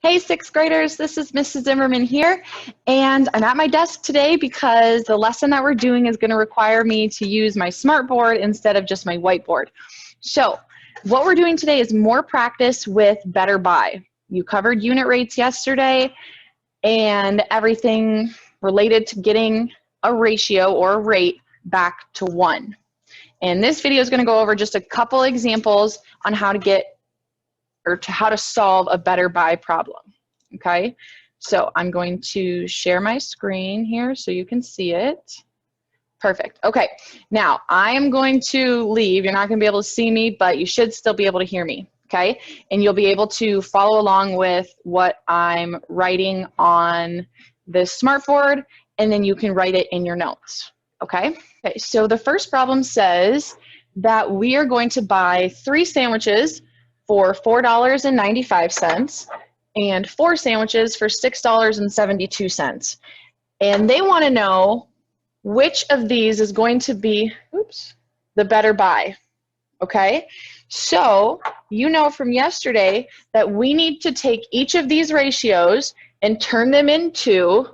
Hey, sixth graders, this is Mrs. Zimmerman here, and I'm at my desk today because the lesson that we're doing is going to require me to use my smartboard instead of just my whiteboard. So what we're doing today is more practice with better buy. You covered unit rates yesterday and everything related to getting a ratio or a rate back to 1. And this video is going to go over just a couple examples on how to get or to how to solve a better buy problem, okay? So I'm going to share my screen here so you can see it. Perfect, okay. Now I am going to leave. You're not gonna be able to see me, but you should still be able to hear me, okay? And you'll be able to follow along with what I'm writing on this smartboard, and then you can write it in your notes, okay? Okay, so the first problem says that we are going to buy 3 sandwiches for $4.95 and 4 sandwiches for $6.72. And they want to know which of these is going to be, the better buy, okay? So you know from yesterday that we need to take each of these ratios and turn them into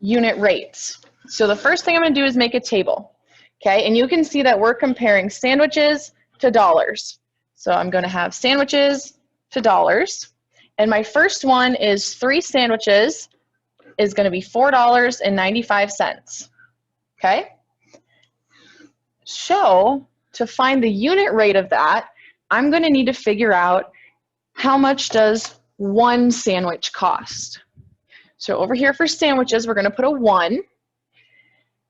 unit rates. So the first thing I'm going to do is make a table, okay? And you can see that we're comparing sandwiches to dollars. So I'm going to have sandwiches to dollars. And my first one is 3 sandwiches is going to be $4.95. Okay? So to find the unit rate of that, I'm going to need to figure out how much does 1 sandwich cost. So over here for sandwiches, we're going to put a 1.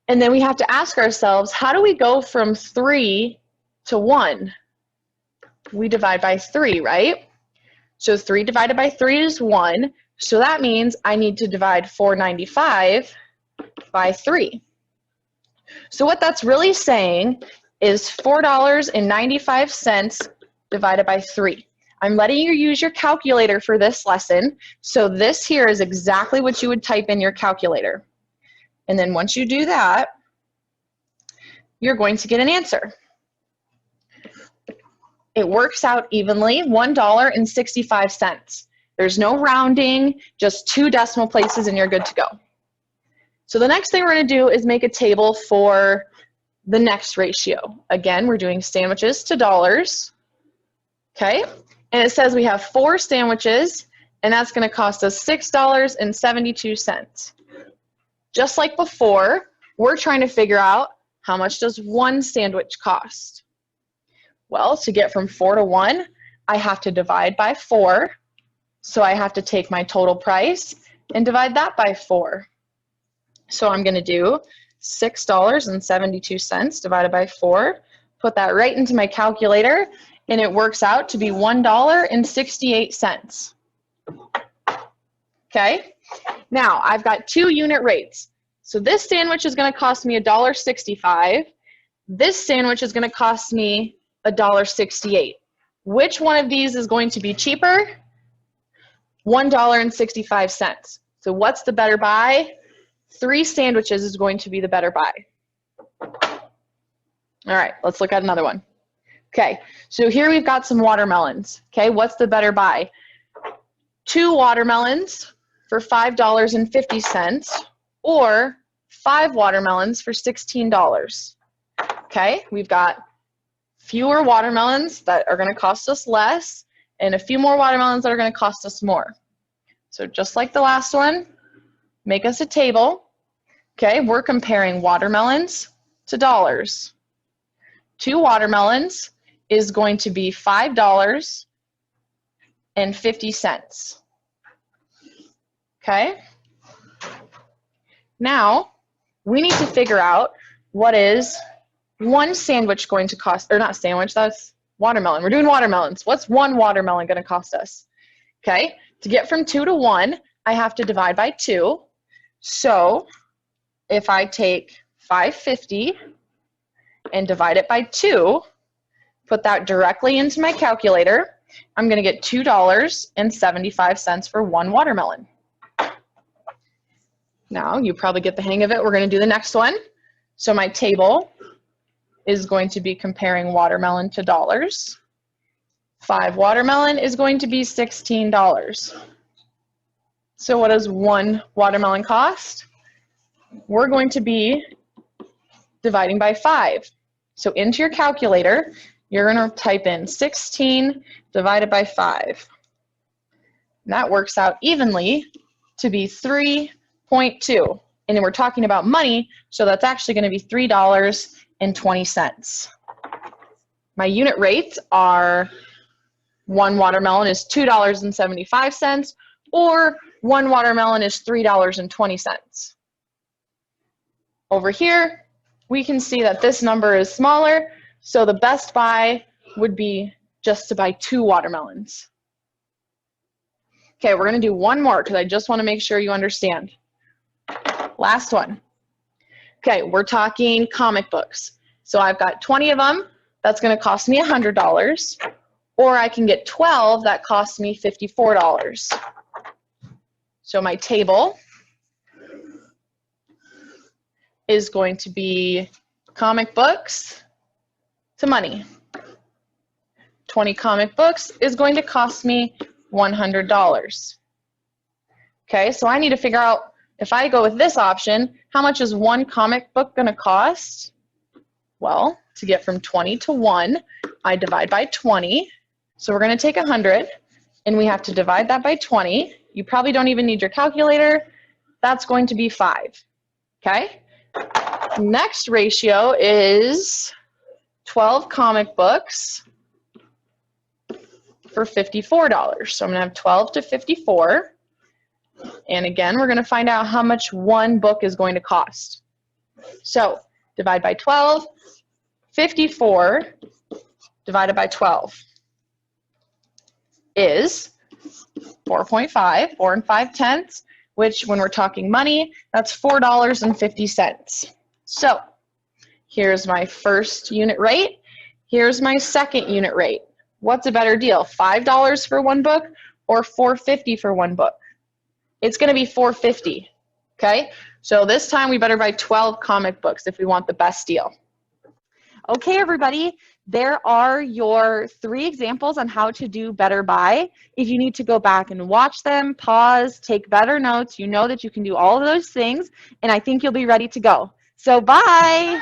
And then we have to ask ourselves, how do we go from 3 to 1? We divide by 3, right? So 3 divided by 3 is 1. So that means I need to divide $4.95 by 3. So what that's really saying is $4.95 divided by 3. I'm letting you use your calculator for this lesson. So this here is exactly what you would type in your calculator. And then once you do that, you're going to get an answer. It works out evenly, $1.65. There's no rounding, just 2 decimal places and you're good to go. So the next thing we're going to do is make a table for the next ratio. Again, we're doing sandwiches to dollars, okay? And it says we have 4 sandwiches and that's going to cost us $6.72. Just like before, we're trying to figure out how much does 1 sandwich cost. Well, to get from 4 to 1, I have to divide by 4. So I have to take my total price and divide that by 4. So I'm going to do $6.72 divided by 4. Put that right into my calculator, and it works out to be $1.68. Okay? Now, I've got 2 unit rates. So this sandwich is going to cost me $1.65. This sandwich is going to cost me $1.68. Which one of these is going to be cheaper? $1.65. So what's the better buy? 3 sandwiches is going to be the better buy. All right, let's look at another one. Okay, so here we've got some watermelons. Okay, what's the better buy? 2 watermelons for $5.50 or 5 watermelons for $16. Okay, we've got fewer watermelons that are going to cost us less and a few more watermelons that are going to cost us more. So just like the last one, make us a table. Okay, we're comparing watermelons to dollars. 2 watermelons is going to be $5.50. Okay, now we need to figure out what is 1 sandwich going to cost, or not sandwich, that's watermelon. We're doing watermelons. What's 1 watermelon going to cost us? Okay, to get from 2 to 1, I have to divide by 2. So if I take $5.50 and divide it by 2, put that directly into my calculator, I'm going to get $2.75 for 1 watermelon. Now, you probably get the hang of it. We're going to do the next one. So my table is going to be comparing watermelon to dollars. 5 watermelon is going to be $16. So what does one watermelon cost? We're going to be dividing by 5. So into your calculator, you're going to type in 16 divided by 5. And that works out evenly to be 3.2. And we're talking about money, so that's actually going to be $3.20. My unit rates are one watermelon is $2.75, or one watermelon is $3.20. Over here, we can see that this number is smaller, so the best buy would be just to buy 2 watermelons. Okay, we're going to do one more because I just want to make sure you understand. Last one. Okay, we're talking comic books. So I've got 20 of them. That's going to cost me $100. Or I can get 12. That costs me $54. So my table is going to be comic books to money. 20 comic books is going to cost me $100. Okay, so I need to figure out, if I go with this option, how much is one comic book going to cost? Well, to get from 20 to 1, I divide by 20. So we're going to take 100, and we have to divide that by 20. You probably don't even need your calculator. That's going to be 5. Okay? Next ratio is 12 comic books for $54. So I'm going to have 12 to 54. And again, we're going to find out how much one book is going to cost. So divide by 12, 54 divided by 12 is 4.5, 4 and 5/10, which when we're talking money, that's $4.50. So here's my first unit rate. Here's my second unit rate. What's a better deal, $5 for one book or $4.50 for one book? It's going to be $4.50, okay? So this time we better buy 12 comic books if we want the best deal. Okay, everybody, there are your 3 examples on how to do better buy. If you need to go back and watch them, pause, take better notes, you know that you can do all of those things, and I think you'll be ready to go. So bye.